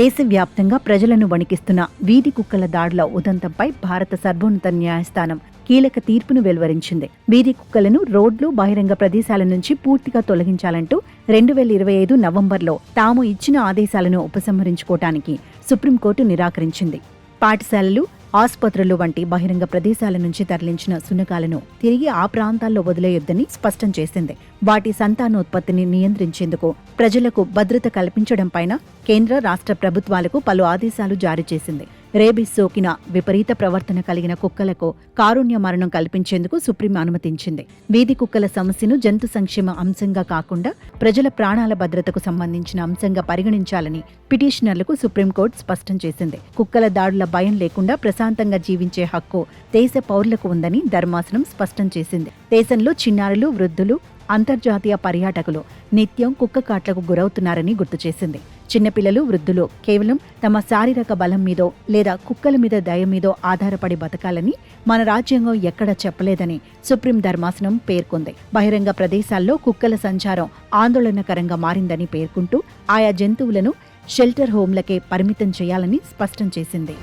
దేశవ్యాప్తంగా ప్రజలను వణికిస్తున్న వీధి కుక్కల దాడుల ఉదంతంపై భారత సర్వోన్నత న్యాయస్థానం కీలక తీర్పును వెలువరించింది. వీధి కుక్కలను రోడ్లు, బహిరంగ ప్రదేశాల నుంచి పూర్తిగా తొలగించాలంటూ 2025 నవంబర్లో తాము ఇచ్చిన ఆదేశాలను ఉపసంహరించుకోవటానికి సుప్రీంకోర్టు నిరాకరించింది. పాఠశాలలు, ఆసుపత్రులు వంటి బహిరంగ ప్రదేశాల నుంచి తరలించిన శునకాలను తిరిగి ఆ ప్రాంతాల్లో వదిలేయొద్దని స్పష్టం చేసింది. వాటి సంతానోత్పత్తిని నియంత్రించేందుకు ప్రజలకు భద్రత కల్పించడంపైన కేంద్ర, రాష్ట్ర ప్రభుత్వాలకు పలు ఆదేశాలు జారీ చేసింది. రేబీస్ సోకిన విపరీత ప్రవర్తన కలిగిన కుక్కలకు కారుణ్య మరణం కల్పించేందుకు సుప్రీం అనుమతించింది. వీధి కుక్కల సమస్యను జంతు సంక్షేమ అంశంగా కాకుండా ప్రజల ప్రాణాల భద్రతకు సంబంధించిన అంశంగా పరిగణించాలని పిటిషనర్లకు సుప్రీంకోర్టు స్పష్టం చేసింది. కుక్కల దాడుల భయం లేకుండా ప్రశాంతంగా జీవించే హక్కు దేశ పౌరులకు ఉందని ధర్మాసనం స్పష్టం చేసింది. దేశంలో చిన్నారులు, వృద్ధులు, అంతర్జాతీయ పర్యాటకులు నిత్యం కుక్క కాట్లకు గురవుతున్నారని గుర్తు చేసింది. చిన్నపిల్లలు, వృద్ధులు కేవలం తమ శారీరక బలం మీదో లేదా కుక్కల మీద దయ మీదో ఆధారపడి బతకాలని మన రాజ్యాంగం ఎక్కడా చెప్పలేదని సుప్రీం ధర్మాసనం పేర్కొంది. బహిరంగ ప్రదేశాల్లో కుక్కల సంచారం ఆందోళనకరంగా మారిందని పేర్కొంటూ ఆయా జంతువులను షెల్టర్ హోంలకే పరిమితం చేయాలని స్పష్టం చేసింది.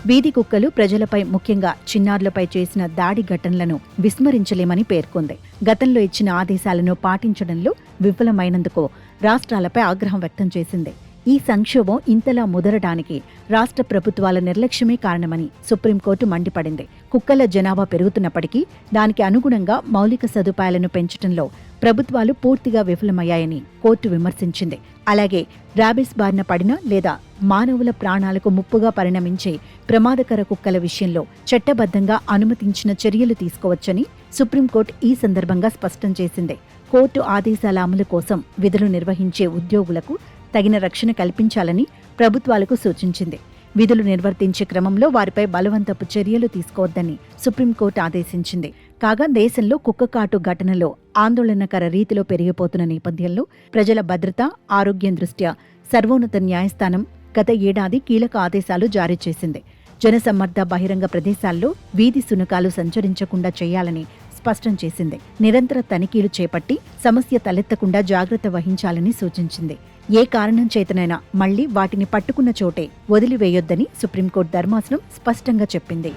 వీధి కుక్కలు ప్రజలపై, ముఖ్యంగా చిన్నారులపై చేసిన దాడి ఘటనలను విస్మరించలేమని పేర్కొంది. గతంలో ఇచ్చిన ఆదేశాలను పాటించడంలో విఫలమైనందుకు రాష్ట్రాలపై ఆగ్రహం వ్యక్తం చేసింది. ఈ సంక్షోభం ఇంతలా ముదరడానికి రాష్ట్ర ప్రభుత్వాల నిర్లక్ష్యమే కారణమని సుప్రీంకోర్టు మండిపడింది. కుక్కల జనాభా పెరుగుతున్నప్పటికీ దానికి అనుగుణంగా మౌలిక సదుపాయాలను పెంచడంలో ప్రభుత్వాలు పూర్తిగా విఫలమయ్యాయని కోర్టు విమర్శించింది. అలాగే ర్యాబిస్ బారిన పడిన లేదా మానవుల ప్రాణాలకు ముప్పుగా పరిణమించే ప్రమాదకర కుక్కల విషయంలో చట్టబద్ధంగా అనుమతించిన చర్యలు తీసుకోవచ్చని సుప్రీంకోర్టు ఈ సందర్భంగా స్పష్టం చేసింది. కోర్టు ఆదేశాల అమలు కోసం విధులు నిర్వహించే ఉద్యోగులకు తగిన రక్షణ కల్పించాలని ప్రభుత్వాలకు సూచించింది. విధులు నిర్వర్తించే క్రమంలో వారిపై బలవంతపు చర్యలు తీసుకోవద్దని సుప్రీంకోర్టు ఆదేశించింది. కాగా దేశంలో కుక్కకాటు ఘటనలో ఆందోళనకర రీతిలో పెరిగిపోతున్న నేపథ్యంలో ప్రజల భద్రత, ఆరోగ్యం దృష్ట్యా సర్వోన్నత న్యాయస్థానం గత ఏడాది కీలక ఆదేశాలు జారీ చేసింది. జనసమ్మర్ద బహిరంగ ప్రదేశాల్లో వీధి శునకాలు సంచరించకుండా చేయాలని స్పష్టం చేసింది. నిరంతర తనిఖీలు చేపట్టి సమస్య తలెత్తకుండా జాగ్రత్త వహించాలని సూచించింది. ఏ కారణం చేతనైనా మళ్లీ వాటిని పట్టుకున్న చోటే వదిలివేయొద్దని సుప్రీంకోర్టు ధర్మాసనం స్పష్టంగా చెప్పింది.